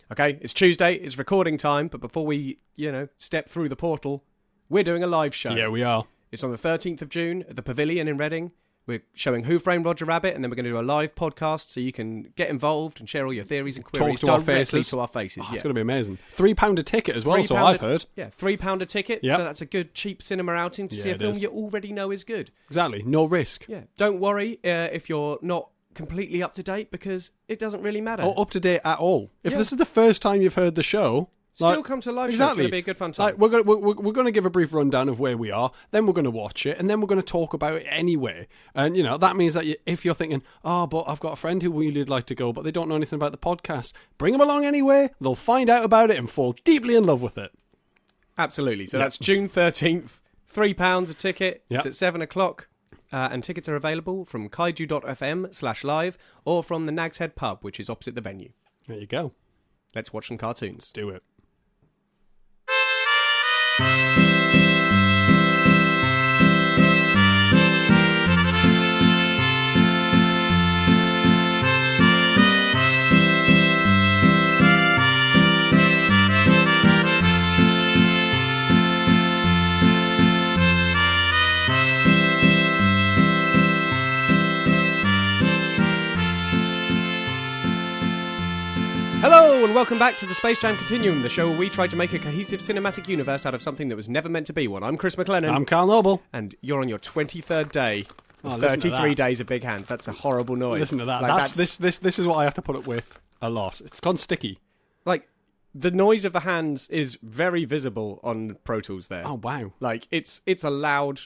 Okay, it's Tuesday, it's recording time, but before we, step through the portal, we're doing a live show. Yeah, we are. It's on the 13th of June at the Pavilion in Reading. We're showing Who Framed Roger Rabbit, and then we're going to do a live podcast so you can get involved and share all your theories and queries Talk to directly our faces. to our faces. It's going to be amazing. £3 a ticket as well, so I've heard. Yeah, £3 a ticket, Yep. so that's a good cheap cinema outing to see a film you already know is good. Exactly, no risk. Yeah, don't worry if you're not completely up to date, because it doesn't really matter. Or up to date at all. If this is the first time you've heard the show... Still come to a live show. It's going to be a good fun time. We're going to give a brief rundown of where we are, then we're going to watch it, and then we're going to talk about it anyway. And, that means that if you're thinking, but I've got a friend who really'd like to go, but they don't know anything about the podcast, bring them along anyway. They'll find out about it and fall deeply in love with it. Absolutely. So that's June 13th, £3 a ticket. Yep. It's at 7:00. And tickets are available from kaiju.fm/live or from the Nag's Head pub, which is opposite the venue. There you go. Let's watch some cartoons. Do it. Hello and welcome back to the Space Jam Continuum, the show where we try to make a cohesive cinematic universe out of something that was never meant to be one. I'm Chris McLennan. I'm Carl Noble. And you're on your 23rd day. Oh, 33 days of big hands. That's a horrible noise. Listen to that. Like, This is what I have to put up with a lot. It's gone sticky. Like, the noise of the hands is very visible on Pro Tools there. Oh, wow. Like, it's a loud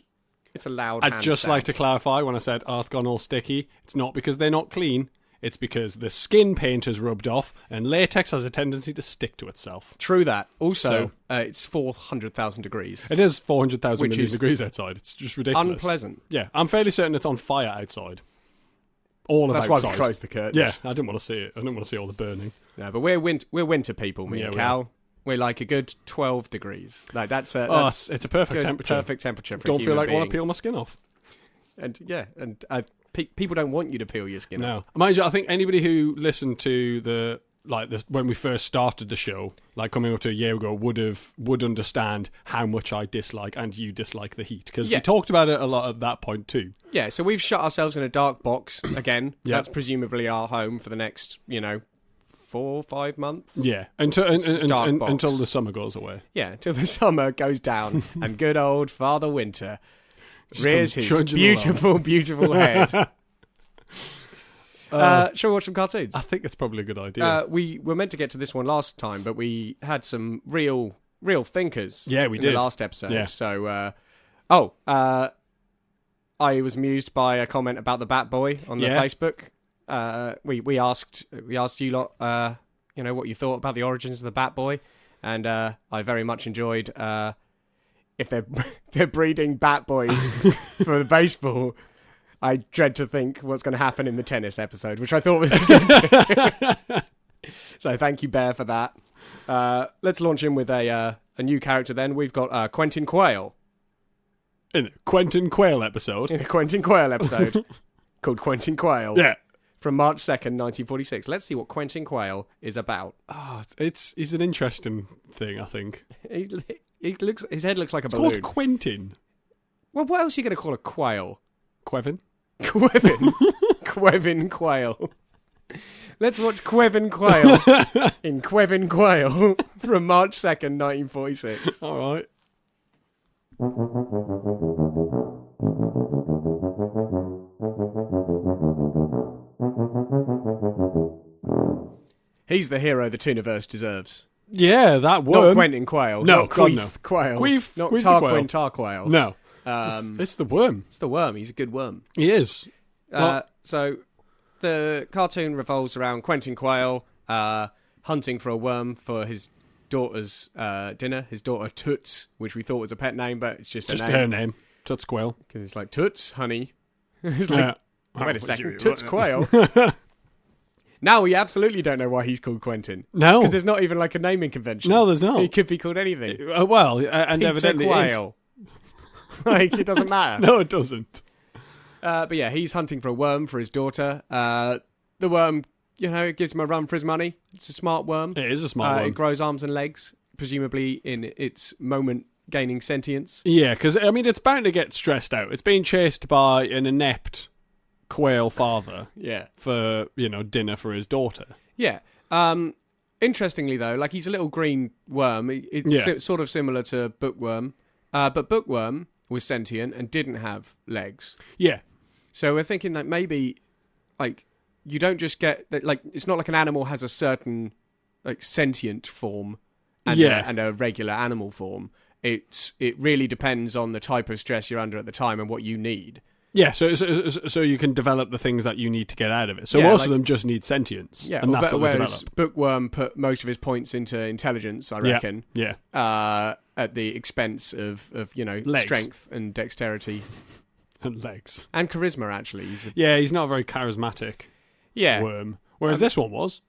I'd just like to clarify when I said, it's gone all sticky. It's not because they're not clean. It's because the skin paint has rubbed off and latex has a tendency to stick to itself. True that. Also, it's 400,000 degrees. It is 400,000 Which is degrees outside. It's just ridiculous. Unpleasant. Yeah, I'm fairly certain it's on fire outside. All of That's outside. why we closed the curtains. Yeah, I didn't want to see it. I didn't want to see all the burning. No, but we're winter people, me and Cal. We're like a good 12 degrees. Like it's a perfect temperature. Perfect temperature for Don't a feel like I being. want to peel my skin off. And people don't want you to peel your skin off. No, mind you, I think anybody who listened to when we first started the show, like coming up to a year ago, would understand how much I dislike and you dislike the heat, because we talked about it a lot at that point too. Yeah, so we've shut ourselves in a dark box again. That's presumably our home for the next 4 or 5 months. Yeah, until the summer goes away. Yeah, until the summer goes down and good old Father Winter rears his beautiful head. Shall we watch some cartoons? I think it's probably a good idea. We were meant to get to this one last time, but we had some real thinkers. Yeah, we in did. The last episode. Yeah. So, I was amused by a comment about the Bat Boy on the Facebook. We asked you lot, what you thought about the origins of the Bat Boy, and I very much enjoyed if they're breeding Bat Boys for the baseball. I dread to think what's going to happen in the tennis episode, which I thought was good. So thank you, Bear, for that. Let's launch in with a new character then. We've got Quentin Quayle. In a Quentin Quayle episode. In a Quentin Quayle episode called Quentin Quayle. Yeah. From March 2nd, 1946. Let's see what Quentin Quayle is about. He's an interesting thing, I think. His head looks like a balloon. It's called Quentin. Well, what else are you going to call a quail? Quevin? Quevin Quayle. Let's watch Quevin Quayle in Quevin Quayle from March 2nd, 1946. All right. He's the hero the Tooniverse deserves. Yeah, that worm. Not Quentin Quayle. No, not God, no. Quayle. Queef. Not Queef Tarquin Tarquayle. No. It's the worm. It's the worm. He's a good worm. He is. So the cartoon revolves around Quentin Quayle hunting for a worm for his daughter's dinner. His daughter Toots, which we thought was a pet name, but it's just her name. Toots Quayle. Because it's like, Toots, honey. It's like, wait a second, Toots Quayle? Now we absolutely don't know why he's called Quentin. No. Because there's not even like a naming convention. No, there's not. He could be called anything. And Peter evidently Quayle. Like, it doesn't matter. No, it doesn't. But yeah, he's hunting for a worm for his daughter. The worm, it gives him a run for his money. It's a smart worm. It is a smart worm. It grows arms and legs, presumably in its moment gaining sentience. Yeah, because, I mean, it's bound to get stressed out. It's being chased by an inept quail father for, dinner for his daughter. Yeah. Interestingly, though, like, he's a little green worm. It's sort of similar to Bookworm. But Bookworm was sentient and didn't have legs. Yeah. So we're thinking that maybe, like, you don't just get... like, it's not like an animal has a certain, like, sentient form and a regular animal form. It really depends on the type of stress you're under at the time and what you need. Yeah, so you can develop the things that you need to get out of it. So most of them just need sentience. Yeah, and that's what they develop. Bookworm put most of his points into intelligence, I reckon. Yeah. At the expense of legs. Strength and dexterity. And legs. And charisma, actually. He's not a very charismatic worm. Whereas this one was.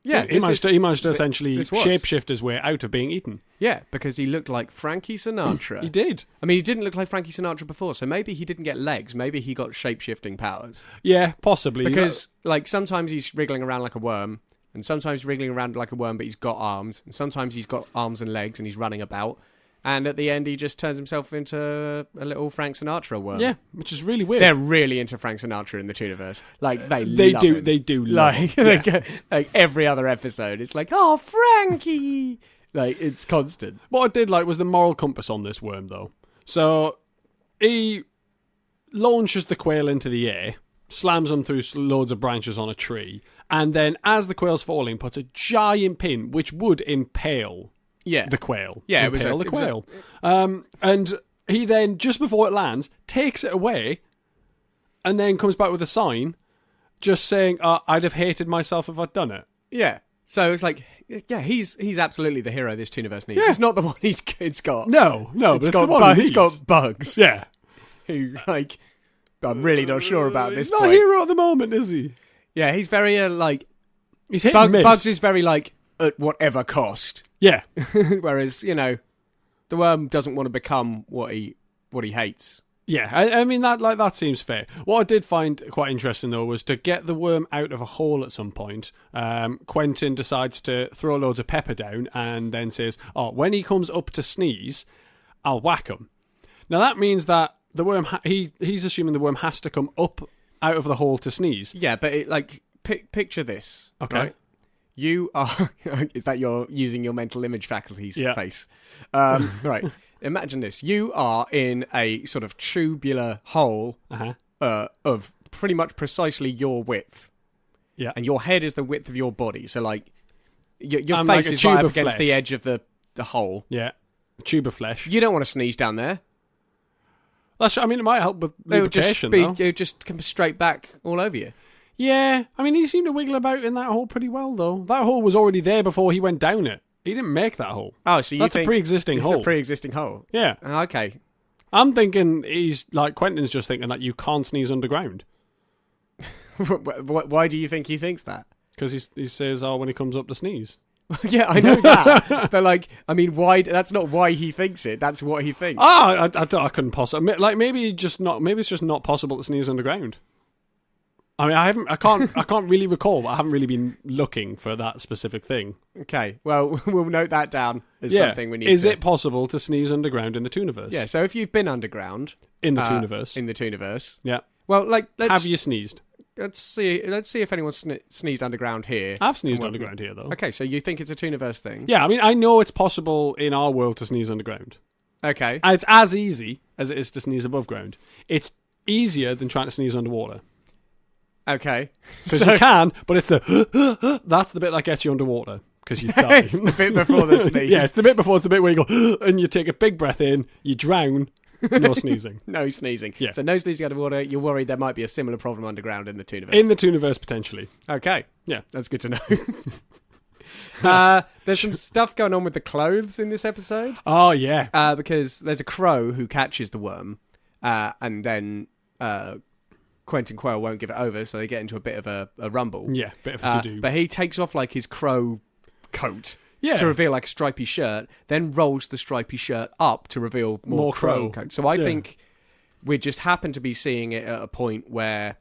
Yeah, he managed to essentially shapeshift his way out of being eaten. Yeah, because he looked like Frankie Sinatra. He did. I mean, he didn't look like Frankie Sinatra before, so maybe he didn't get legs. Maybe he got shape-shifting powers. Yeah, possibly. Because, like, sometimes he's wriggling around like a worm, and sometimes wriggling around like a worm, but he's got arms, and sometimes he's got arms and legs, and he's running about. And at the end, he just turns himself into a little Frank Sinatra worm. Yeah, which is really weird. They're really into Frank Sinatra in the Tooniverse. Like, they love do. him. They do love him. Like every other episode, it's like, oh, Frankie! Like, it's constant. What I did like was the moral compass on this worm, though. So, he launches the quail into the air, slams them through loads of branches on a tree, and then, as the quail's falling, puts a giant pin, which would impale... the quail. Yeah, impale the quail. And he then, just before it lands, takes it away and then comes back with a sign just saying, I'd have hated myself if I'd done it. Yeah. So it's like, he's absolutely the hero this Tooniverse needs. Yeah. It's not the one it's got. No, but it's the one he's got bugs. Yeah. Who, like, I'm really not sure about this point. He's not a hero at the moment, is he? Yeah, he's very, he's hit and miss. Bugs is very, at whatever cost. Yeah. Whereas, the worm doesn't want to become what he hates. Yeah, I mean, that seems fair. What I did find quite interesting, though, was to get the worm out of a hole at some point, Quentin decides to throw loads of pepper down and then says, when he comes up to sneeze, I'll whack him. Now, that means that the worm, he's assuming the worm has to come up out of the hole to sneeze. Yeah, but picture this. Okay. Right? You are... is that you're using your mental image faculties face? Right. Imagine this. You are in a sort of tubular hole of pretty much precisely your width. Yeah. And your head is the width of your body. So, your face like is right up against the edge of the hole. Yeah. A tube of flesh. You don't want to sneeze down there. It might help with lubrication, though. It would just come straight back all over you. Yeah, I mean, he seemed to wiggle about in that hole pretty well, though. That hole was already there before he went down it. He didn't make that hole. Oh, so that's a pre-existing hole. It's a pre-existing hole. Yeah. Okay. I'm thinking Quentin's just thinking that you can't sneeze underground. Why do you think he thinks that? Because he says, when he comes up to sneeze. Yeah, I know that. But, why? That's not why he thinks it. That's what he thinks. I couldn't possibly. Maybe it's just not possible to sneeze underground. I mean, I can't really recall, but I haven't really been looking for that specific thing. Okay, well, we'll note that down as something we need. Is it possible to sneeze underground in the Tooniverse? Yeah, so if you've been underground in the Tooniverse, yeah. Well, have you sneezed? Let's see if anyone's sneezed underground here. I've sneezed underground here, though. Okay, so you think it's a Tooniverse thing? Yeah, I mean, I know it's possible in our world to sneeze underground. Okay, and it's as easy as it is to sneeze above ground. It's easier than trying to sneeze underwater. Okay. Because you can, but it's that's the bit that gets you underwater, because you die. It's the bit before the sneeze. Yeah, it's the bit where you go, and you take a big breath in, you drown, no sneezing. No sneezing. Yeah. So no sneezing underwater, you're worried there might be a similar problem underground in the Tooniverse. In the Tooniverse, potentially. Okay. Yeah. That's good to know. There's some stuff going on with the clothes in this episode. Oh, yeah. Because there's a crow who catches the worm, and then... Quentin Quayle won't give it over, so they get into a bit of a rumble. Yeah, bit of a to-do. But he takes off his crow coat to reveal a stripy shirt, then rolls the stripy shirt up to reveal more crow coat. So I think we just happen to be seeing it at a point where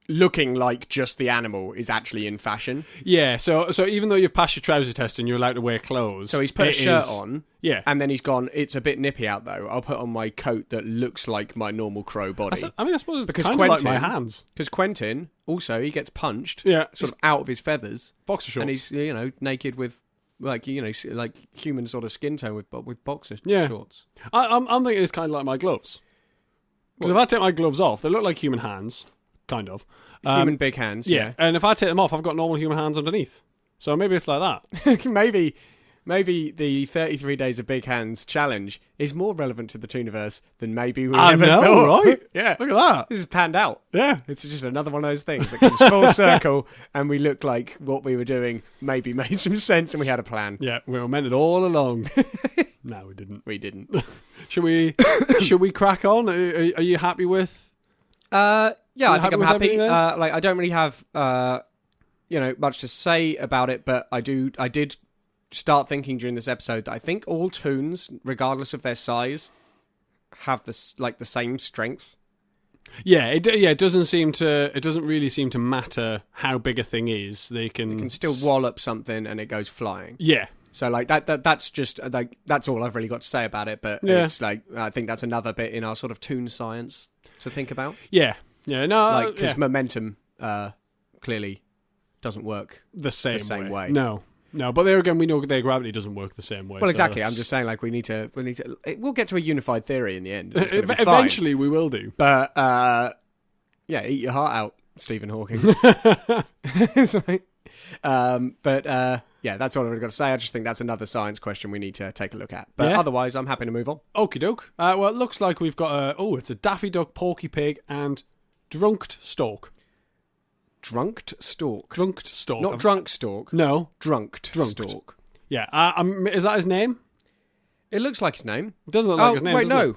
looking like just the animal is actually in fashion. Yeah, so even though you've passed your trouser test and you're allowed to wear clothes... So he's put a shirt on, yeah, and then he's gone, it's a bit nippy out though, I'll put on my coat that looks like my normal crow body. I suppose it's because kind of like my hands. Because Quentin, also, he gets punched, sort of out of his feathers. Boxer shorts. And he's, naked with, like human sort of skin tone with boxer shorts. I'm thinking it's kind of like my gloves. Because if I take my gloves off, they look like human hands, kind of. Human big hands, yeah. And if I take them off, I've got normal human hands underneath. So maybe it's like that. Maybe the 33 Days of Big Hands challenge is more relevant to the Tooniverse than maybe we ever thought. Right? Yeah. Look at that. This is panned out. Yeah. It's just another one of those things that comes full circle, and we look like what we were doing maybe made some sense and we had a plan. Yeah, we were meant it all along. No, we didn't. We didn't. Should we crack on? Are you happy with... Yeah, I think I'm happy. I I don't really have much to say about it, but I did start thinking during this episode that I think all toons, regardless of their size, have the same strength. Yeah, it doesn't really seem to matter how big a thing is. They can still wallop something and it goes flying. Yeah. So that's just that's all I've really got to say about it. But it's I think that's another bit in our sort of toon science to think about. Yeah. Yeah. No. Because momentum clearly doesn't work the same way. No, but there again, we know their gravity doesn't work the same way. Well, exactly. I'm just saying, we need to. We'll get to a unified theory in the end. Eventually, we will do. But eat your heart out, Stephen Hawking. That's all I've got to say. I just think that's another science question we need to take a look at. But otherwise, I'm happy to move on. Okie doke. Well, it looks like we've got it's a Daffy Duck, Porky Pig, and Drunked Stork. Drunked Stork. Drunked Stork. Not Drunk Stork. No. Drunked Stork. Yeah. Is that his name? It looks like his name. It doesn't look like his name, wait, no.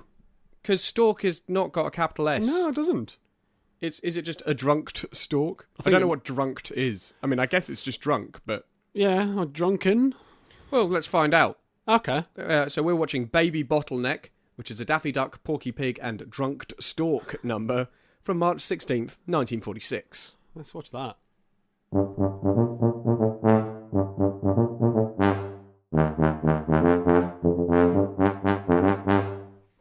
Because Stork has not got a capital S. No, it doesn't. Is it just a drunked stork? I don't know what drunked is. I mean, I guess it's just drunk, but... Yeah, or drunken. Well, let's find out. Okay. So we're watching Baby Bottleneck, which is a Daffy Duck, Porky Pig, and Drunked Stork number from March 16th, 1946. Let's watch that.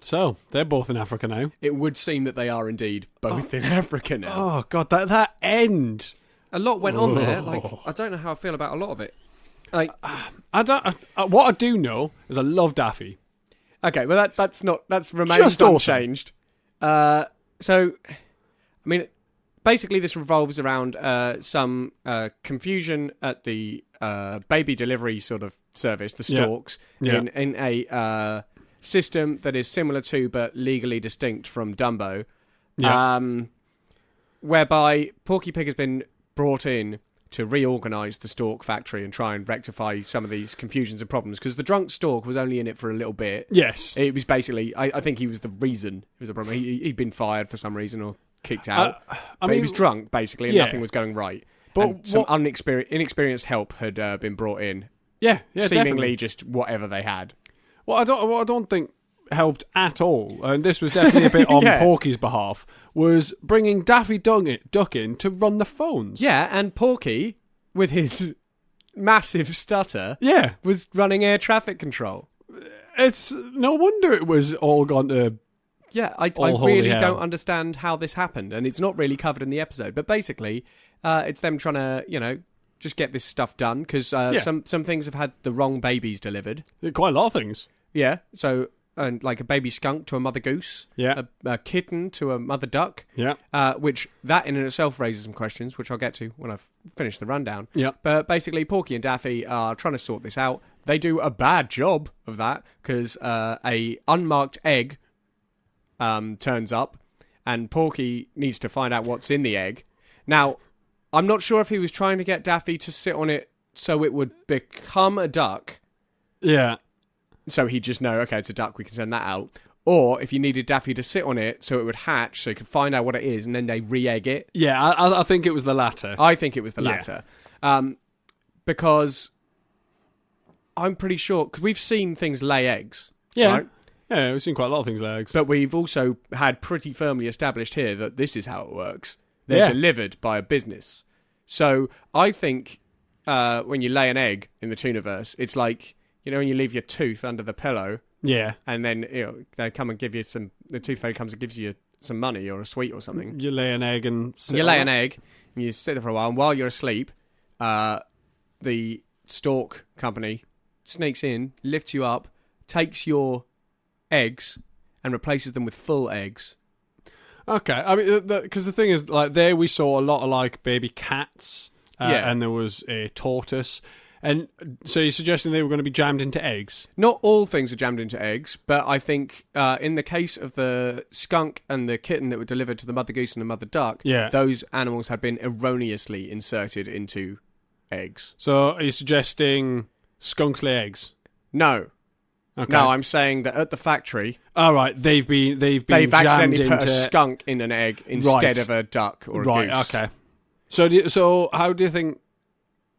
So, they're both in Africa now. It would seem that they are indeed both in Africa now. Oh, God, that end. A lot went on there. I don't know how I feel about a lot of it. What I do know is I love Daffy. Okay, well, that's remains just unchanged. Awesome. So, I mean... Basically, this revolves around some confusion at the baby delivery sort of service, the Storks, in a system that is similar to but legally distinct from Dumbo, whereby Porky Pig has been brought in to reorganise the Stork factory and try and rectify some of these confusions and problems, because the drunk Stork was only in it for a little bit. Yes. It was basically, I think he was the reason it was a problem. He'd been fired for some reason or kicked out. But he was drunk, basically, and nothing was going right. But some inexperienced help had been brought in. Yeah, seemingly definitely. Just whatever they had. What I don't think helped at all, and this was definitely a bit on Porky's behalf, was bringing Daffy Duck in to run the phones. Yeah, and Porky, with his massive stutter, was running air traffic control. It's no wonder it was all gone to... Yeah, I really don't understand how this happened, and it's not really covered in the episode. But basically, it's them trying to, just get this stuff done, because some things have had the wrong babies delivered. Quite a lot of things. Yeah, so, like a baby skunk to a mother goose. Yeah. A kitten to a mother duck. Yeah. Which, that in and itself raises some questions, which I'll get to when I've finished the rundown. Yeah. But basically, Porky and Daffy are trying to sort this out. They do a bad job of that, because a unmarked egg... turns up, and Porky needs to find out what's in the egg. Now, I'm not sure if he was trying to get Daffy to sit on it so it would become a duck. Yeah. So he'd just know, okay, it's a duck, we can send that out. Or if you needed Daffy to sit on it so it would hatch, so he could find out what it is, and then they re-egg it. Yeah, I think it was the latter. I think it was the latter. Because I'm pretty sure, because we've seen things lay eggs. Yeah. Right? Yeah, we've seen quite a lot of things lay eggs. But we've also had pretty firmly established here that this is how it works. They're delivered by a business. So I think when you lay an egg in the Tooniverse, it's like, when you leave your tooth under the pillow. Yeah. And then they come and give you the tooth fairy comes and gives you some money or a sweet or something. You lay an egg and you sit there for a while, and while you're asleep, the stork company sneaks in, lifts you up, takes your eggs and replaces them with full eggs. Okay, I mean, because the thing is, like, there we saw a lot of, like, baby cats, and there was a tortoise, and so you're suggesting they were going to be jammed into eggs? Not all things are jammed into eggs, but I think in the case of the skunk and the kitten that were delivered to the mother goose and the mother duck, those animals had been erroneously inserted into eggs. So are you suggesting skunks lay eggs? No. Okay. No, I'm saying that at the factory... All right, they've accidentally put a skunk in an egg instead of a duck or a goose. Right, okay. So how do you think...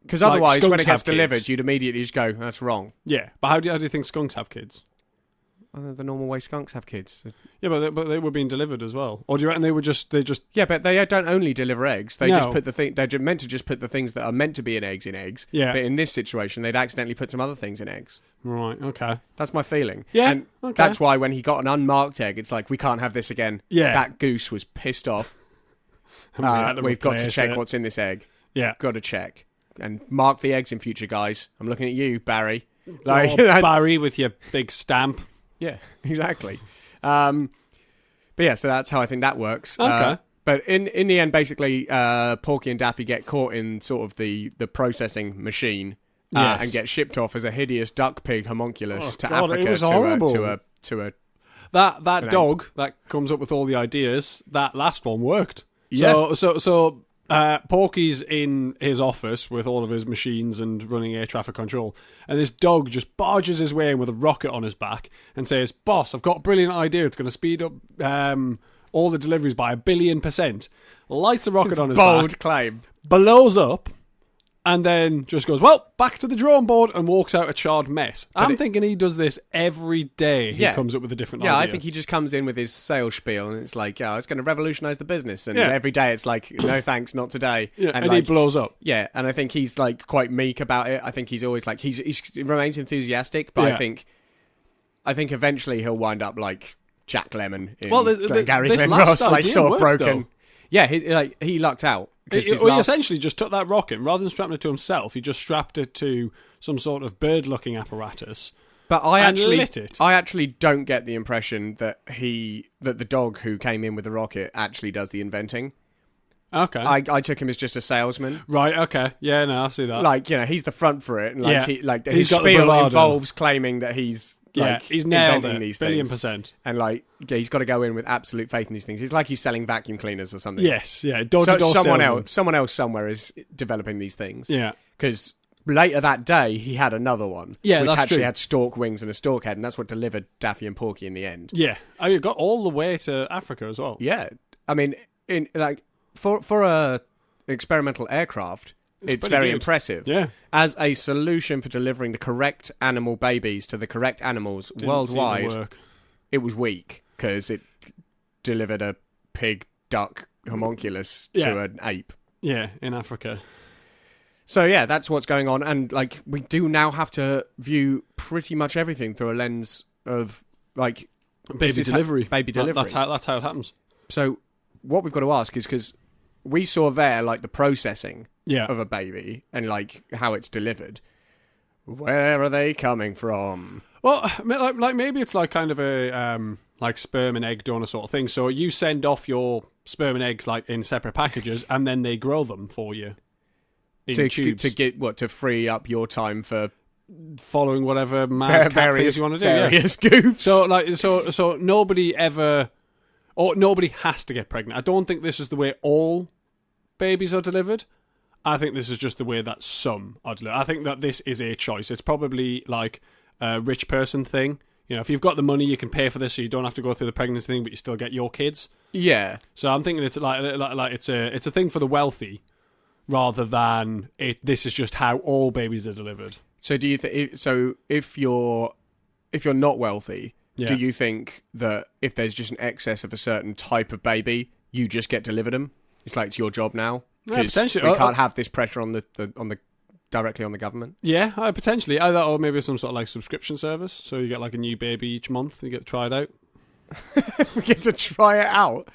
Because otherwise, when it gets delivered, you'd immediately just go, that's wrong. Yeah, but how do you think skunks have kids? The normal way skunks have kids. Yeah, but they were being delivered as well. Or do you reckon they just... Yeah, but they don't only deliver eggs. They just put they're meant to just put the things that are meant to be in eggs. Yeah. But in this situation, they'd accidentally put some other things in eggs. Right, okay. That's my feeling. Yeah, and okay. That's why when he got an unmarked egg, it's like, we can't have this again. Yeah. That goose was pissed off. We've got to check what's in this egg. Yeah. Got to check. And mark the eggs in future, guys. I'm looking at you, Barry. Barry with your big stamp. Yeah, exactly. But yeah, so that's how I think that works. Okay. But in the end, basically, Porky and Daffy get caught in sort of the processing machine and get shipped off as a hideous duck pig homunculus to Africa. It was horrible. To a that dog that comes up with all the ideas. That last one worked. Yeah. So Porky's in his office with all of his machines and running air traffic control, and this dog just barges his way in with a rocket on his back and says, "Boss, I've got a brilliant idea. It's going to speed up all the deliveries by 1 billion%." Lights a rocket on his back. Bold claim. Blows up, and then just goes, "Well, back to the drawing board," and walks out a charred mess. I'm thinking he does this every day. He comes up with a different idea. Yeah, I think he just comes in with his sales spiel, and it's like, it's going to revolutionise the business. And every day it's like, no thanks, not today. Yeah, and he blows up. Yeah, and I think he's like quite meek about it. I think he's always like, he remains enthusiastic, but I think eventually he'll wind up like Jack Lemmon in Gary Glen Ross, like sort of broken. Though. Yeah, he lucked out. He essentially just took that rocket, rather than strapping it to himself, he just strapped it to some sort of bird-looking apparatus. But I lit it. I actually don't get the impression that the dog who came in with the rocket actually does the inventing. Okay. I took him as just a salesman. Right, okay. Yeah, no, I see that. Like, he's the front for it. And his got spiel involves claiming that he's he's nailed inventing it, these 1,000,000%. And he's got to go in with absolute faith in these things. It's like he's selling vacuum cleaners or something. Yes, yeah. Door-to-door someone else somewhere is developing these things. Yeah. Because later that day, he had another one. Yeah, which that's actually true. had stork wings and a stork head, and that's what delivered Daffy and Porky in the end. Yeah. You got all the way to Africa as well. Yeah. I mean, for a experimental aircraft, it's very impressive. Yeah. As a solution for delivering the correct animal babies to the correct animals worldwide, it was weak because it delivered a pig, duck, homunculus to an ape. Yeah, in Africa. So yeah, that's what's going on, and we do now have to view pretty much everything through a lens of baby delivery. That's how it happens. So what we've got to ask is, because we saw there the processing of a baby and how it's delivered. Where are they coming from? Well, maybe it's kind of a sperm and egg donor sort of thing. So you send off your sperm and eggs in separate packages, and then they grow them for you in tubes to free up your time for following whatever mad things you want to do. Various goofs. So nobody ever, or nobody has to get pregnant. I don't think this is the way all babies are delivered. I think this is just the way that some are delivered. I think that this is a choice. It's probably a rich person thing. If you've got the money, you can pay for this, so you don't have to go through the pregnancy thing, but you still get your kids. Yeah. So I'm thinking it's it's a thing for the wealthy, rather than this is just how all babies are delivered. So do you if you're not wealthy, do you think that if there's just an excess of a certain type of baby, you just get delivered them? It's like it's your job now. Yeah, potentially. We can't have this pressure on the directly on the government. Yeah, potentially. Either or maybe some sort of like subscription service. So you get like a new baby each month. You get to try it out. We get to try it out.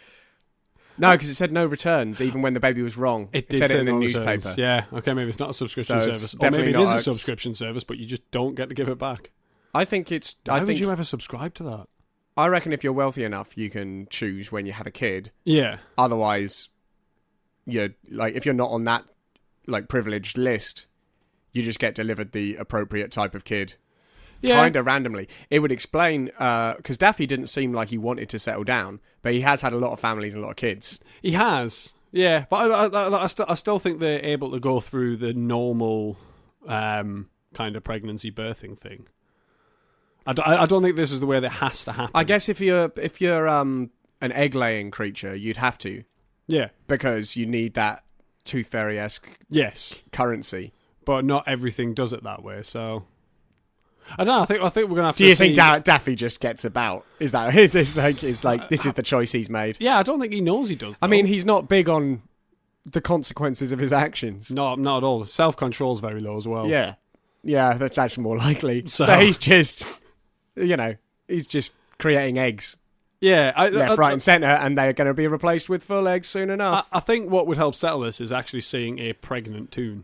No, because it said no returns, even when the baby was wrong. It did said say it in the no newspaper. returns. Yeah, okay, maybe it's not a subscription So it's service. Or definitely maybe it is not a a- subscription service, but you just don't get to give it back. I think it's. Why I would think you ever subscribe to that? I reckon if you're wealthy enough, you can choose when you have a kid. Yeah. Otherwise, you're like if you're not on that like privileged list, you just get delivered the appropriate type of kid. Yeah. Kind of randomly. It would explain, because Daffy didn't seem like he wanted to settle down, but he has had a lot of families and a lot of kids. He has. Yeah, but I still think they're able to go through the normal kind of pregnancy birthing thing. I don't think this is the way that has to happen. I guess if you're an egg-laying creature, you'd have to. Yeah. Because you need that Tooth Fairy-esque Yes. currency. But not everything does it that way, so... I don't know. I think we're gonna have to. Do you see... think Daffy just gets about? Is that it's like this is the choice he's made? Yeah, I don't think he knows he does. Though. I mean, he's not big on the consequences of his actions. No, not at all. Self-control's very low as well. Yeah, that's more likely. So he's just, he's just creating eggs yeah, left, right, and centre, and they're going to be replaced with full eggs soon enough. I think what would help settle this is actually seeing a pregnant Toon.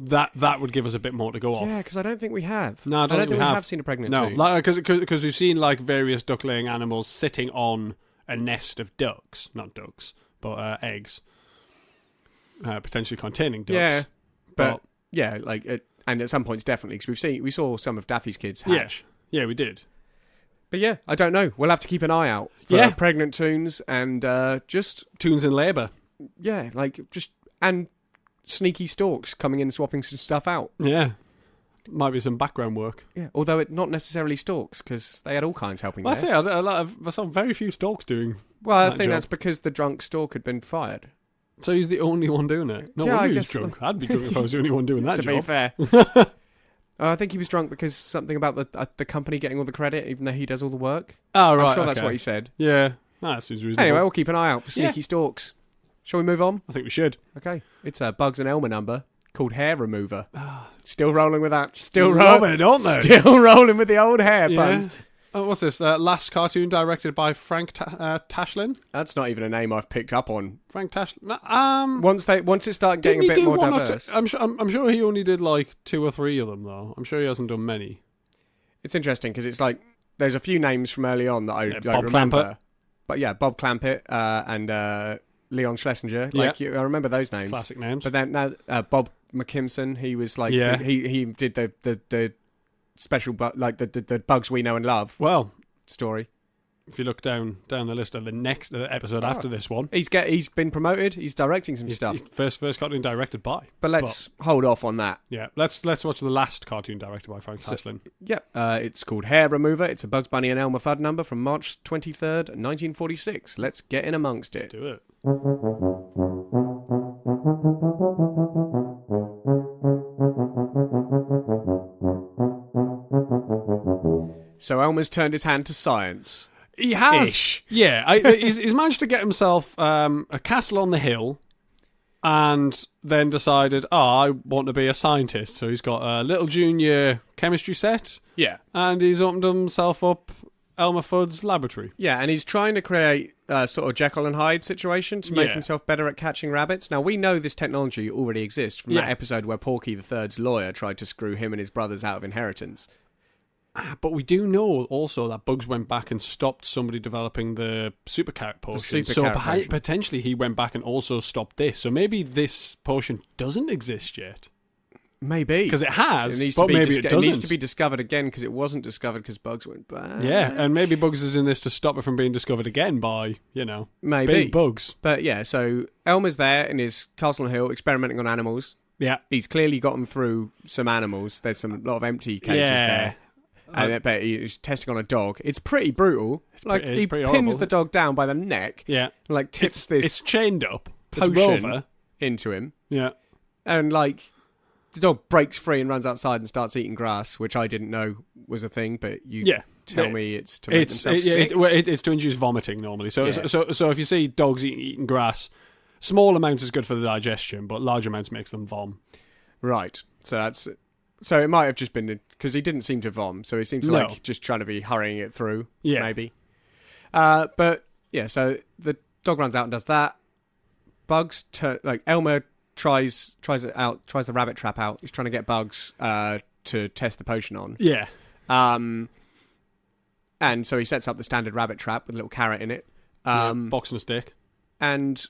That would give us a bit more to go off. Yeah, because I don't think we have. No, I don't think we we have seen a pregnant Toon. No, because we've seen like various duck-laying animals sitting on a nest of ducks, not ducks, but eggs, potentially containing ducks. Yeah, but yeah, and at some points definitely because we saw some of Daffy's kids hatch. Yeah, we did. But yeah, I don't know. We'll have to keep an eye out for pregnant Toons and just Toons in labour. Yeah, and sneaky storks coming in and swapping some stuff out. Yeah. Might be some background work. Yeah, although it not necessarily storks, because they had all kinds helping That's it. I saw very few storks doing I think that's because the drunk stork had been fired. So he's the only one doing it? No wonder he was drunk. I'd be drunk if I was the only one doing that to job. To be fair. I think he was drunk because something about the company getting all the credit, even though he does all the work. Oh, right. I'm sure that's what he said. Yeah. That seems reasonable. Anyway, we'll keep an eye out for sneaky storks. Shall we move on? I think we should. Okay. It's a Bugs and Elmer number called Hair Remover. Still rolling with that. Still love it, don't they? Still rolling with the old hair buns. What's this? Last cartoon directed by Frank Tashlin? That's not even a name I've picked up on. Frank Tashlin? Once it started getting a bit more diverse. I'm sure he only did like 2 or 3 of them, though. I'm sure he hasn't done many. It's interesting because it's like there's a few names from early on that I Bob remember. Clampett. But yeah, Bob Clampett and Leon Schlesinger. I remember those names. Classic names. But then now Bob McKimson, he was like he did the special the Bugs We Know and Love story. If you look down the list of the next episode after this one, he's been promoted. He's directing some stuff. First cartoon directed by. But let's hold off on that. Yeah, let's watch the last cartoon directed by Frank Tashlin. It's called Hair Remover. It's a Bugs Bunny and Elmer Fudd number from March 23rd, 1946. Let's get in amongst it. Let's do it. So Elmer's turned his hand to science. He has. Ish. Yeah, he's managed to get himself a castle on the hill and then decided, I want to be a scientist. So he's got a little junior chemistry set. Yeah. And he's opened himself up Elmer Fudd's laboratory. Yeah, and he's trying to create a sort of Jekyll and Hyde situation to make himself better at catching rabbits. Now, we know this technology already exists from that episode where Porky III's lawyer tried to screw him and his brothers out of inheritance. But we do know also that Bugs went back and stopped somebody developing the super carrot potion. Potentially he went back and also stopped this. So maybe this potion doesn't exist yet. Maybe. Because it has, maybe it doesn't. It needs to be discovered again because it wasn't discovered because Bugs went back. Yeah, and maybe Bugs is in this to stop it from being discovered again by, maybe big Bugs. But yeah, so Elmer's there in his castle on the hill experimenting on animals. Yeah. He's clearly gotten through some animals. There's a lot of empty cages there. But he's testing on a dog. It's pretty brutal. He pins horrible. the dog down by the neck. Yeah. And tips this. It's chained up. Potion into him. Yeah. And the dog breaks free and runs outside and starts eating grass, which I didn't know was a thing. But you tell me it's to make themselves sick. It's to induce vomiting normally. So if you see dogs eating grass, Small amounts is good for the digestion, but large amounts makes them vom. Right. So it might have just been because he didn't seem to vom, so he seems to like just trying to be hurrying it through. Yeah. Maybe. But yeah, so the dog runs out and does that. Bugs Elmer tries the rabbit trap out. He's trying to get Bugs to test the potion on. Yeah. And so he sets up the standard rabbit trap with a little carrot in it. Box and a stick. And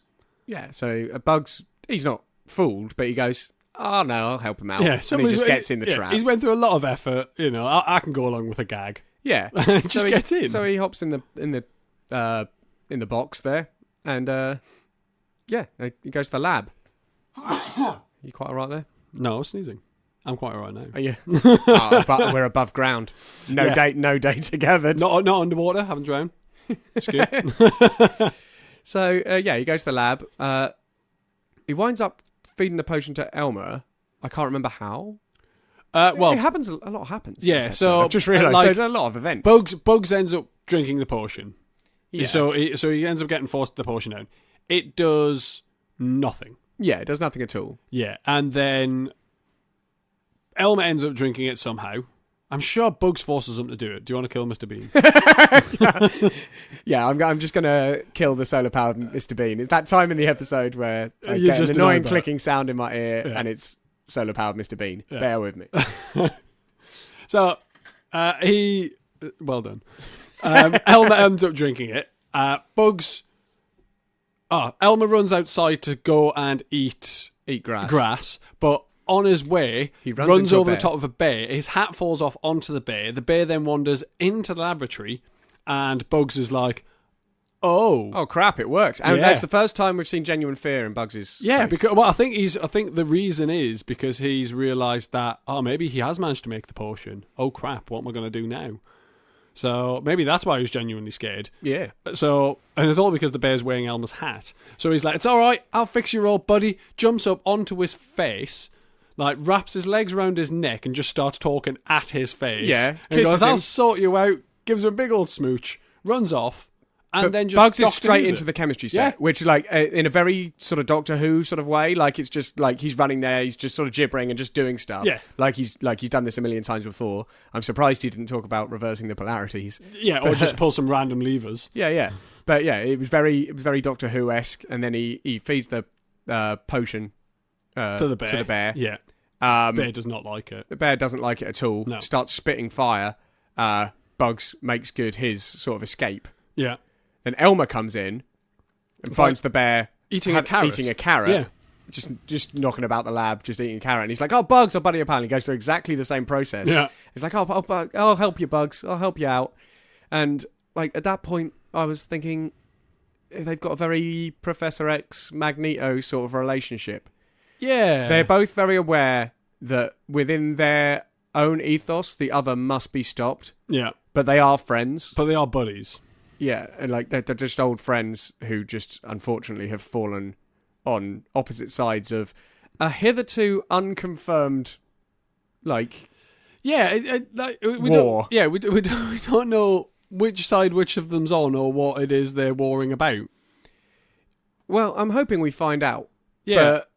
yeah, so Bugs, he's not fooled, but he goes, "Oh no, I'll help him out." Yeah, and he just gets in the trap. He's went through a lot of effort. I can go along with a gag. Yeah, just gets in. So he hops in the box there, and he goes to the lab. You quite all right there? No, I was sneezing. I'm quite all right now. Are you? But we're above ground. No data gathered. Not underwater. Haven't drowned. It's good. So he goes to the lab. He winds up feeding the potion to Elmer. I can't remember how. It happens. A lot happens. Yeah. So I've just realised there's a lot of events. Bugs ends up drinking the potion. Yeah. So he ends up getting forced the potion down. It does nothing. Yeah, it does nothing at all. Yeah, and then Elmer ends up drinking it somehow. I'm sure Bugs forces him to do it. Do you want to kill Mr. Bean? Yeah, I'm just going to kill the solar-powered Mr. Bean. It's that time in the episode where I get an annoying clicking sound in my ear, and it's solar-powered Mr. Bean. Yeah. Bear with me. So, well done. Elmer ends up drinking it. Elmer runs outside to go and eat grass, but on his way, he runs over the top of a bear. His hat falls off onto the bear. The bear then wanders into the laboratory, and Bugs is like, "Oh crap! It works!" And that's the first time we've seen genuine fear in Bugs's face. Because I think the reason is because he's realised that maybe he has managed to make the potion. Oh crap! What am I going to do now? So maybe that's why he was genuinely scared. Yeah. So, and it's all because the bear's wearing Elmer's hat. So he's like, "It's all right. I'll fix your old buddy." Jumps up onto his face. Wraps his legs around his neck and just starts talking at his face. Yeah. And goes, "I'll sort you out." Gives him a big old smooch. Runs off. And then just Bugs is straight into the chemistry set, which in a very sort of Doctor Who sort of way, it's just he's running there, he's just sort of gibbering and just doing stuff. Yeah. He's done this a million times before. I'm surprised he didn't talk about reversing the polarities. Yeah, or just pull some random levers. Yeah. But yeah, it was very Doctor Who-esque, and then he feeds the potion to the bear. Yeah. Bear does not like it. The bear doesn't like it at all. No. Starts spitting fire. Bugs makes good his sort of escape. Yeah. Then Elmer comes in and finds the bear eating a carrot. Yeah. Just knocking about the lab, just eating a carrot. And he's like, "Oh, Bugs, I'll buddy your pal." And he goes through exactly the same process. Yeah. He's like, I'll help you, Bugs. I'll help you out. And at that point, I was thinking they've got a very Professor X Magneto sort of relationship. Yeah. They're both very aware that within their own ethos, the other must be stopped. Yeah. But they are friends. But they are buddies. Yeah, and they're just old friends who just unfortunately have fallen on opposite sides of a hitherto unconfirmed, we war. We don't know which side which of them's on or what it is they're warring about. Well, I'm hoping we find out. Yeah. But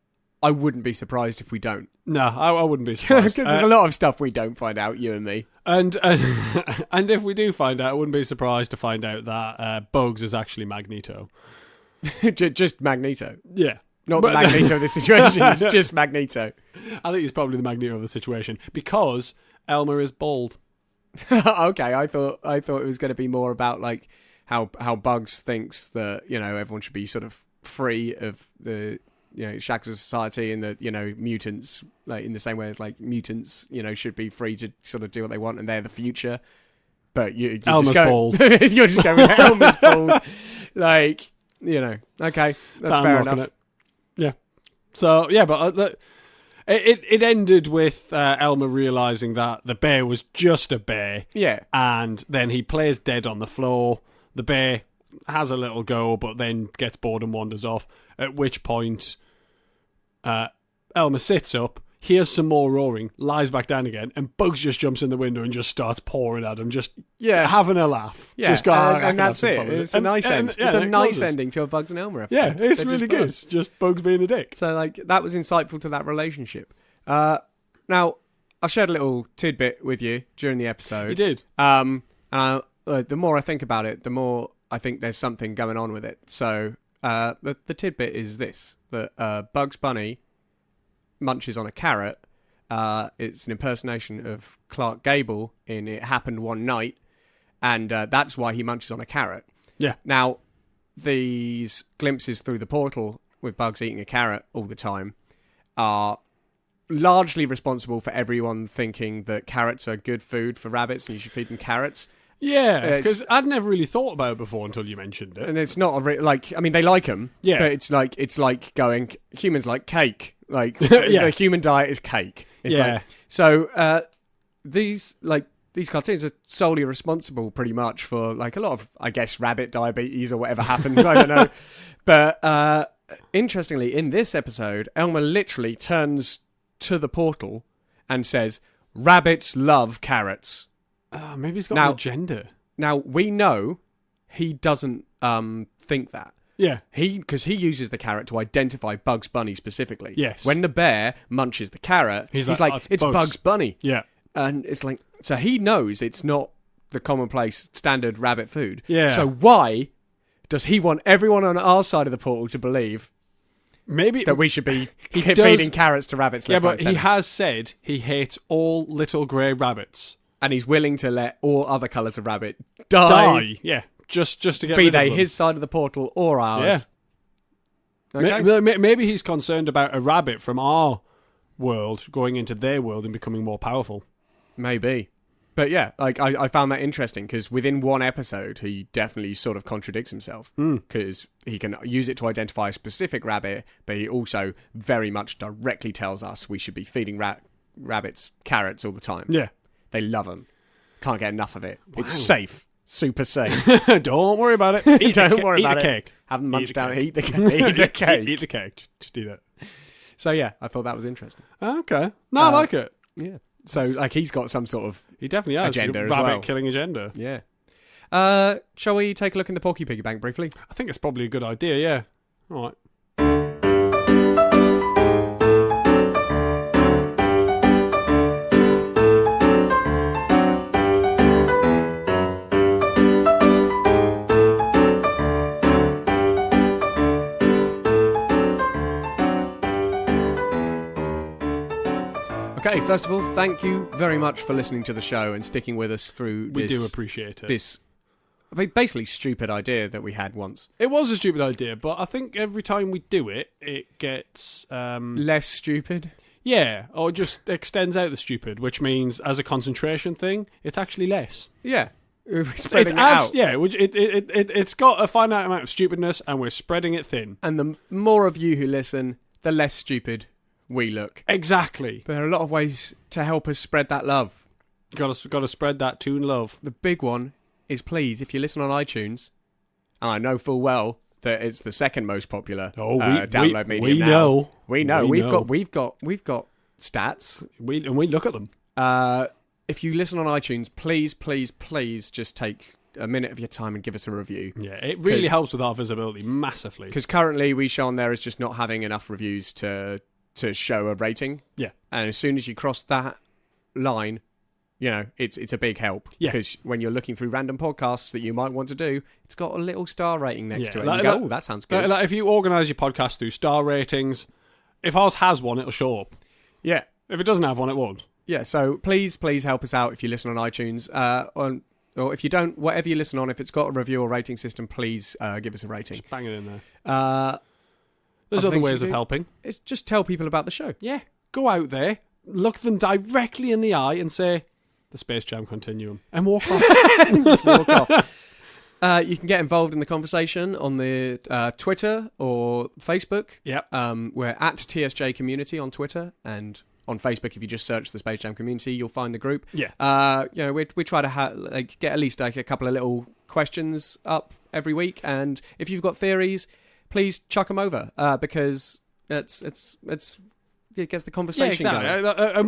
I wouldn't be surprised if we don't. No, I wouldn't be surprised. Because there's a lot of stuff we don't find out, you and me. And if we do find out, I wouldn't be surprised to find out that Bugs is actually Magneto. Just Magneto. Yeah. Not the Magneto of the situation, it's just Magneto. I think he's probably the Magneto of the situation because Elmer is bald. Okay, I thought it was going to be more about how Bugs thinks that, everyone should be sort of free of the shackles of society, and that mutants, in the same way as mutants should be free to sort of do what they want and they're the future. But Elmer's bald. You're just going with Elmer's bald. Okay, that's fair enough. Yeah. So yeah, but it ended with Elmer realizing that the bear was just a bear. Yeah. And then he plays dead on the floor. The bear has a little go, but then gets bored and wanders off. At which point, Elmer sits up. hears some more roaring, lies back down again, and Bugs just jumps in the window and just starts pouring at him, just having a laugh. Yeah, just and that's it. It's a nice end. It's a nice ending to a Bugs and Elmer episode. Yeah, it's really good. It's just Bugs being a dick. So, like, that was insightful to that relationship. Now, I shared a little tidbit with you during the episode. You did. And the more I think about it, the more I think there's something going on with it. So, the tidbit is this, that Bugs Bunny munches on a carrot. It's an impersonation of Clark Gable in It Happened One Night, and that's why he munches on a carrot. Yeah. Now, these glimpses through the portal with Bugs eating a carrot all the time are largely responsible for everyone thinking that carrots are good food for rabbits and you should feed them carrots. Yeah, because I'd never really thought about it before until you mentioned it. And it's not they like them, but it's like going, humans like cake. Like, the human diet is cake. It's these cartoons are solely responsible pretty much for, like, a lot of, I guess, rabbit diabetes or whatever happens. I don't know. But interestingly, in this episode, Elmer literally turns to the portal and says, "Rabbits love carrots." Maybe he's got an agenda. Now, we know he doesn't think that. Yeah. Because he uses the carrot to identify Bugs Bunny specifically. Yes. When the bear munches the carrot, he's like, oh, it's Bugs Bunny. Yeah. And it's like, so he knows it's not the commonplace standard rabbit food. Yeah. So why does he want everyone on our side of the portal to believe that we should be feeding carrots to rabbits left, right, but he has said he hates all little grey rabbits. And he's willing to let all other colours of rabbit die. Yeah. Just to get be rid of they them. his side of the portal or ours. Yeah. Okay. Maybe he's concerned about a rabbit from our world going into their world and becoming more powerful. Maybe. But yeah, like I found that interesting because within one episode he definitely sort of contradicts himself because he can use it to identify a specific rabbit, but he also very much directly tells us we should be feeding rabbits carrots all the time. Yeah. They love them. Can't get enough of it. Wow. It's safe. Super safe. Don't worry about it. Don't worry about it. Eat the cake. Have them munch down. Eat the cake. Eat the cake. Eat the cake. Just eat it. So yeah, I thought that was interesting. Okay. No, I like it. Yeah. So like he's got some sort of he definitely has agenda as rabbit killing agenda. Yeah. Shall we take a look in the Porky Piggy Bank briefly? I think it's probably a good idea. Yeah. All right. Okay, first of all, thank you very much for listening to the show and sticking with us through We do appreciate it. This basically stupid idea that we had once. It was a stupid idea, but I think every time we do it, it gets... less stupid? Yeah, or it just extends out the stupid, which means as a concentration thing, it's actually less. Yeah. We're spreading it out. Yeah, it's got a finite amount of stupidness, and we're spreading it thin. And the more of you who listen, the less stupid we look. Exactly. But there are a lot of ways to help us spread that love. Got to spread that toon love. The big one is, please, if you listen on iTunes, and I know full well that it's the second most popular download medium now. We know. We've got stats. We look at them. If you listen on iTunes, please just take a minute of your time and give us a review. Yeah, it really helps with our visibility massively. Because currently we show on there as just not having enough reviews to show a rating. Yeah. And as soon as you cross that line, you know, it's a big help. Yeah. Because when you're looking through random podcasts that you might want to do, it's got a little star rating next to it. And you go, oh, that sounds good. Like if you organise your podcast through star ratings, if ours has one, it'll show up. Yeah. If it doesn't have one, it won't. Yeah, so please help us out if you listen on iTunes. Or if you don't, whatever you listen on, if it's got a review or rating system, please give us a rating. Just bang it in there. There's other ways of helping. It's just tell people about the show. Yeah. Go out there, look them directly in the eye and say, the Space Jam Continuum. And walk off. Just walk off. You can get involved in the conversation on the Twitter or Facebook. Yep. We're at TSJ Community on Twitter, and on Facebook, if you just search the Space Jam Community, you'll find the group. Yeah. We try to get at least a couple of little questions up every week, and if you've got theories, please chuck them over because it's gets the conversation going.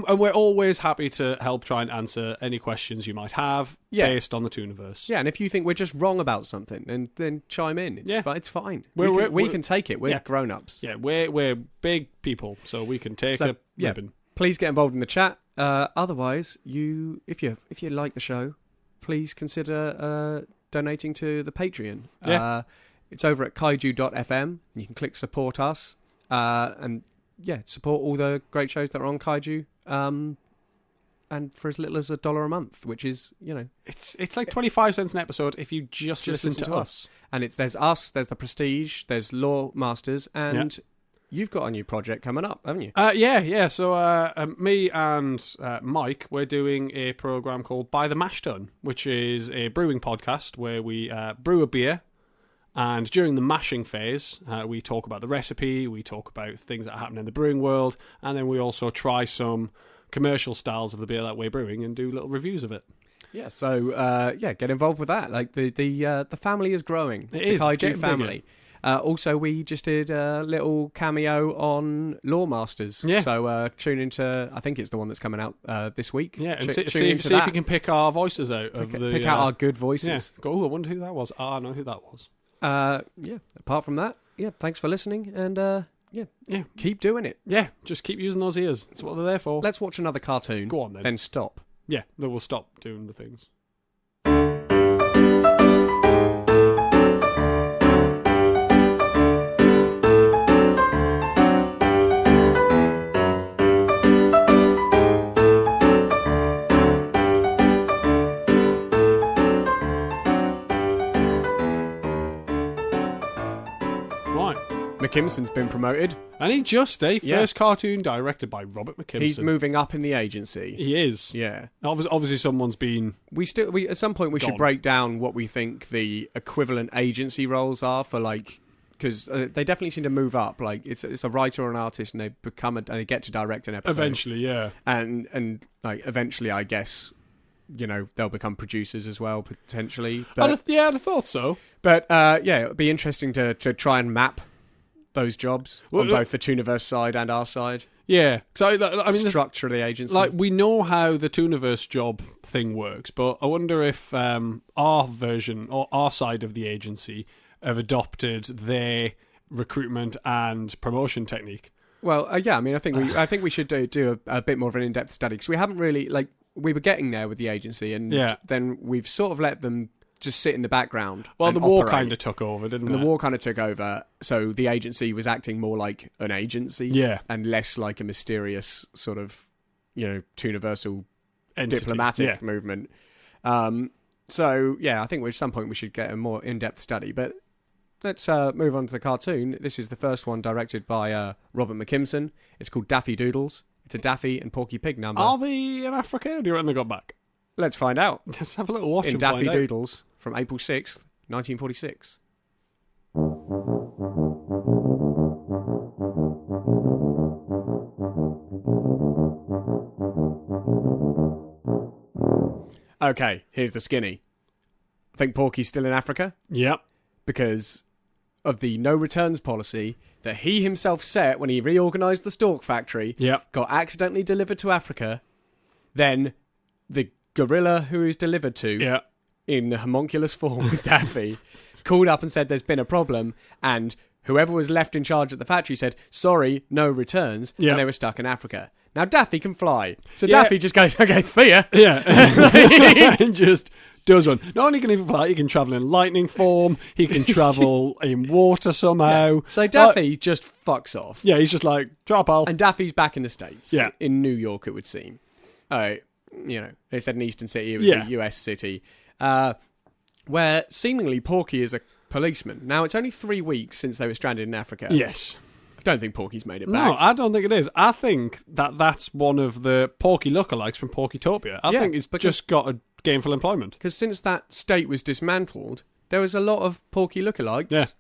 And we're always happy to help try and answer any questions you might have based on the Tooniverse. Yeah, and if you think we're just wrong about something, then chime in. It's fine. We can take it. We're grown-ups. Yeah, we're big people, so we can take a ribbon. Please get involved in the chat. Otherwise, if you like the show, please consider donating to the Patreon. Yeah. It's over at kaiju.fm. You can click support us. And support all the great shows that are on Kaiju. And for as little as $1 a month, which is, it's like 25 cents an episode if you just listen to us. And there's us, there's the Prestige, there's Law Masters, and you've got a new project coming up, haven't you? Yeah. So me and Mike, we're doing a program called By the Mash Tun, which is a brewing podcast where we brew a beer. And during the mashing phase, we talk about the recipe, we talk about things that happen in the brewing world, and then we also try some commercial styles of the beer that we're brewing and do little reviews of it. Yeah, so get involved with that. Like the family is growing. It is. The Kaiju family. Also, we just did a little cameo on Law Masters. Yeah. So tune into, I think it's the one that's coming out this week. Yeah, and see if you can pick our voices out. Pick out our good voices. Yeah. I wonder who that was. I know who that was. Apart from that, thanks for listening, and keep doing it. Yeah, just keep using those ears. That's what they're there for. Let's watch another cartoon. Go on, then stop. Yeah, then we'll stop doing the things. McKimson's been promoted. And he just, first cartoon directed by Robert McKimson. He's moving up in the agency. He is. Yeah. Obviously someone's been... We at some point we should break down what we think the equivalent agency roles are for, like... Because they definitely seem to move up. Like, it's a writer or an artist, and they get to direct an episode. Eventually, yeah. And like, eventually, I guess... they'll become producers as well, potentially. But, I'd have thought so. But, it'd be interesting to try and map those jobs on both the Tooniverse side and our side. Yeah. So, I mean, structure of the agency. Like, we know how the Tooniverse job thing works, but I wonder if our version or our side of the agency have adopted their recruitment and promotion technique. Well, I mean, I think we should do a bit more of an in-depth study, because we haven't really, like, we were getting there with the agency, and then we've sort of let them just sit in the background. Well, the war kind of took over, didn't it? The war kind of took over, so the agency was acting more like an agency, and less like a mysterious sort of, Tooniversal entity, diplomatic movement. So I think at some point we should get a more in-depth study. But let's move on to the cartoon. This is the first one, directed by Robert McKimson. It's called Daffy Doodles. It's a Daffy and Porky Pig number. Are they in Africa, or do you reckon they got back? Let's find out. Let's have a little watch in Daffy Doodles from April 6th, 1946. Okay, here's the skinny. I think Porky's still in Africa. Yep. Because of the no returns policy that he himself set when he reorganised the Stork Factory. Yep. Got accidentally delivered to Africa. Then the gorilla who he was delivered to in the homunculus form with Daffy called up and said there's been a problem, and whoever was left in charge at the factory said, sorry, no returns, and they were stuck in Africa. Now Daffy can fly, so Daffy just goes, okay, see ya. And just does one. Not only can he fly, he can travel in lightning form, he can travel in water somehow. So Daffy just fucks off. Yeah, he's just like, drop out. And Daffy's back in the States. Yeah. In New York, it would seem. They said an eastern city, it was a US city, where seemingly Porky is a policeman. Now, it's only 3 weeks since they were stranded in Africa. Yes. I don't think Porky's made it back. No, I don't think it is. I think that's one of the Porky lookalikes from Porkytopia. I think it's just got a gainful employment. Because since that state was dismantled, there was a lot of Porky lookalikes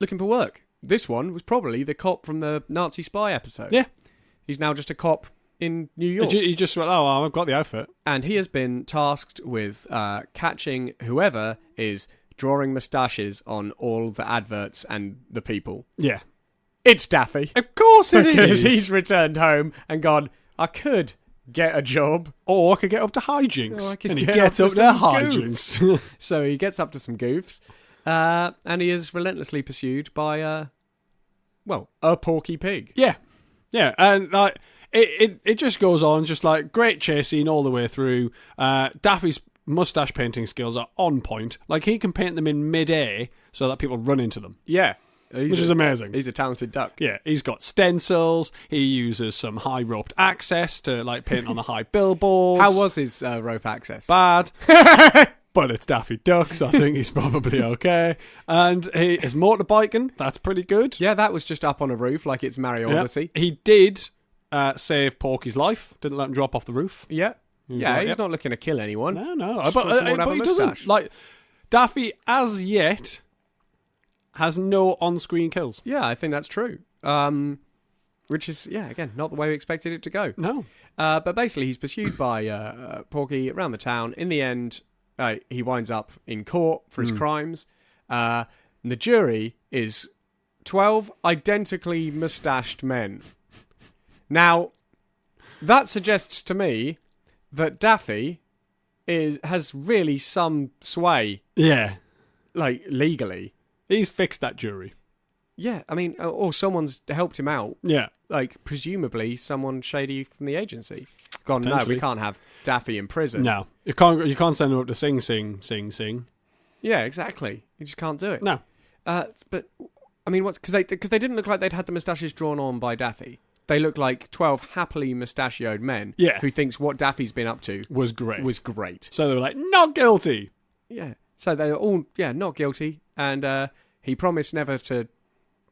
looking for work. This one was probably the cop from the Nazi spy episode. Yeah. He's now just a cop in New York. He just went, I've got the outfit. And he has been tasked with catching whoever is drawing moustaches on all the adverts and the people. Yeah. it's Daffy. Of course it Because is. he's returned home and gone, I could get a job. Or I could get up to hijinks. Or I could and he get gets up up to to some hijinks. So he gets up to some goofs. And he is relentlessly pursued by, a Porky pig. Yeah. Yeah. And like it just goes on, just like great chase scene all the way through. Daffy's mustache painting skills are on point. Like he can paint them in mid-air so that people run into them. Yeah. Which is amazing. He's a talented duck. Yeah, he's got stencils. He uses some high roped access to like paint on the high billboards. How was his rope access? Bad. But it's Daffy Duck, so I think he's probably okay. And he is motorbiking. That's pretty good. Yeah, that was just up on a roof like it's Mario Odyssey. He did save Porky's life. Didn't let him drop off the roof. Yeah. Like, he's not looking to kill anyone. No. Just But wants someone to have a he moustache. doesn't. Like, Daffy, as yet, has no on-screen kills. Yeah, I think that's true. Which is, again, not the way we expected it to go. No. But basically, he's pursued by Porky around the town. In the end, he winds up in court for his crimes. And the jury is 12 identically moustached men. Now, that suggests to me that Daffy has really some sway, Yeah. like, legally. He's fixed that jury. Yeah, I mean, or someone's helped him out. Yeah. Like, presumably someone shady from the agency. Gone, no, we can't have Daffy in prison. No. You can't send him up to sing. Yeah, exactly. You just can't do it. No. But, I mean, because they didn't look like they'd had the moustaches drawn on by Daffy. They look like 12 happily mustachioed men who thinks what Daffy's been up to was great. So they were like, not guilty. Yeah. So they were all, not guilty. And he promised never to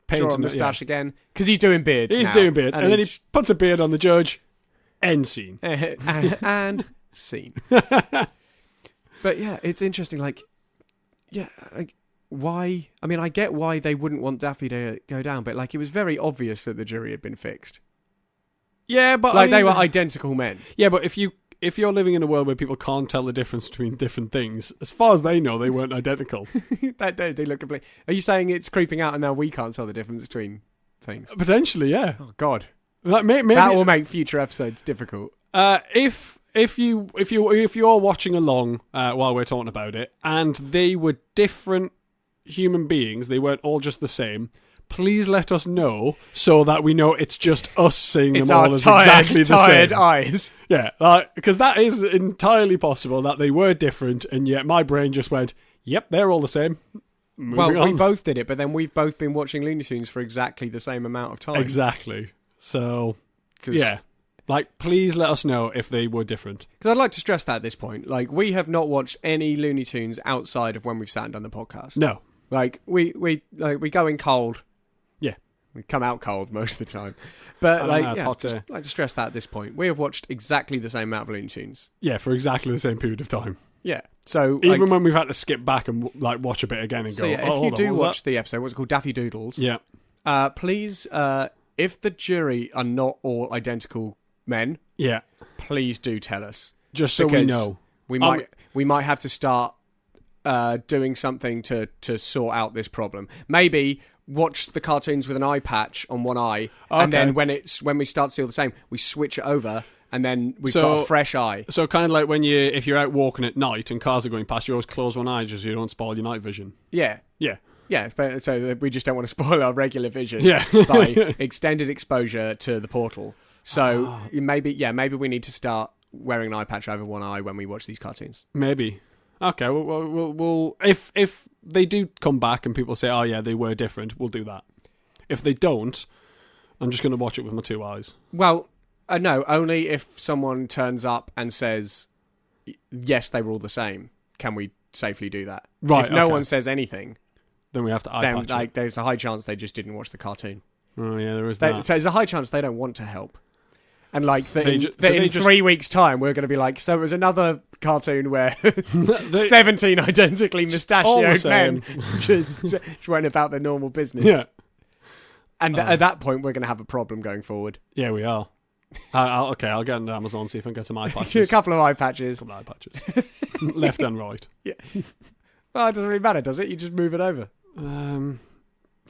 draw a moustache again because he's doing beards He's now. doing beards. And then he puts a beard on the judge. End scene. and scene. But yeah, it's interesting. Like, why? I mean, I get why they wouldn't want Daffy to go down, but like, it was very obvious that the jury had been fixed. Yeah, but like, they were identical men. Yeah, but if you're living in a world where people can't tell the difference between different things, as far as they know, they weren't identical. They look complete. Are you saying it's creeping out and now we can't tell the difference between things? Potentially, yeah. Oh God, like, maybe that will make future episodes difficult. If you're watching along while we're talking about it, and they were different human beings, they weren't all just the same. Please let us know so that we know it's just us seeing them all as exactly the tired same. eyes. Yeah, because that is entirely possible that they were different, and yet my brain just went, "Yep, they're all the same." Moving on. We both did it, but then we've both been watching Looney Tunes for exactly the same amount of time. Exactly. So, yeah. Like, please let us know if they were different. Because I'd like to stress that at this point. Like, we have not watched any Looney Tunes outside of when we've sat and done the podcast. No. Like, we go in cold. Yeah. We come out cold most of the time. But, just like to stress that at this point. We have watched exactly the same amount of Looney Tunes. Yeah, for exactly the same period of time. Yeah. So even when we've had to skip back and like watch a bit again and go, if you do watch the episode, what's it called, Daffy Doodles? Yeah. Please, if the jury are not all identical men, please do tell us. Just so we know. We might have to start doing something to sort out this problem. Maybe watch the cartoons with an eye patch on one eye, and then when we start to see all the same, we switch it over. And then we've got a fresh eye. So kind of like if you're out walking at night and cars are going past, you always close one eye just so you don't spoil your night vision. Yeah. Yeah. Yeah, so we just don't want to spoil our regular vision by extended exposure to the portal. So maybe we need to start wearing an eye patch over one eye when we watch these cartoons. Maybe. Okay, we'll if they do come back and people say, oh yeah, they were different, we'll do that. If they don't, I'm just going to watch it with my two eyes. Well... no, only if someone turns up and says, yes, they were all the same. Can we safely do that? Right. If no one says anything, then we have to eye patch it. There's a high chance they just didn't watch the cartoon. Oh, yeah, there is that. So there's a high chance they don't want to help. And in 3 weeks' time, we're going to be like, so it was another cartoon where 17 identically mustachioed men just went about their normal business. Yeah. And at that point, we're going to have a problem going forward. Yeah, we are. I'll get on Amazon, see if I can get some eye patches. A couple of eye patches. Left and right. Yeah. Well, it doesn't really matter, does it? You just move it over.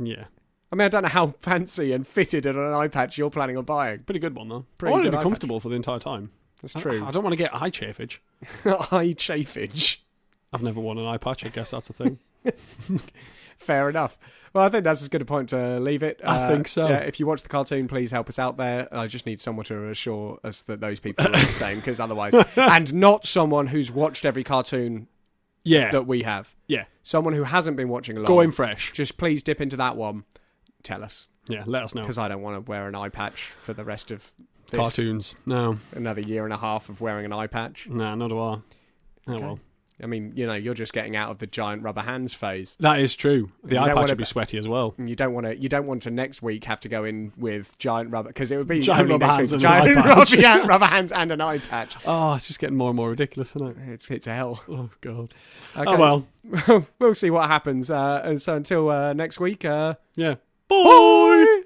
Yeah. I I mean, I don't know how fancy and fitted an eye patch you're planning on buying. Pretty good one, though. Pretty I want good to be eye comfortable for the entire time. That's true. I don't want to get eye chafage. Eye chafage. I've never worn an eye patch. I guess that's a thing. Fair enough. Well, I think that's as good a point to leave it. I think so. Yeah, if you watch the cartoon, please help us out there. I just need someone to assure us that those people are the same, because otherwise... and not someone who's watched every cartoon that we have. Yeah. Someone who hasn't been watching along. Going fresh. Just please dip into that one. Tell us. Yeah, let us know. Because I don't want to wear an eye patch for the rest of this. Cartoons. No. Another year and a half of wearing an eye patch. Nah, not do I. Oh, okay. well. I mean, you're just getting out of the giant rubber hands phase. That is true. The eye patch would be sweaty as well. And you don't want to next week have to go in with giant rubber, because it would be giant rubber hands and giant an eye patch. rubber hands and an eye patch. Oh, it's just getting more and more ridiculous, isn't it? It's hell. Oh god. Okay. Oh well. We'll see what happens. And so until next week. Yeah. Bye.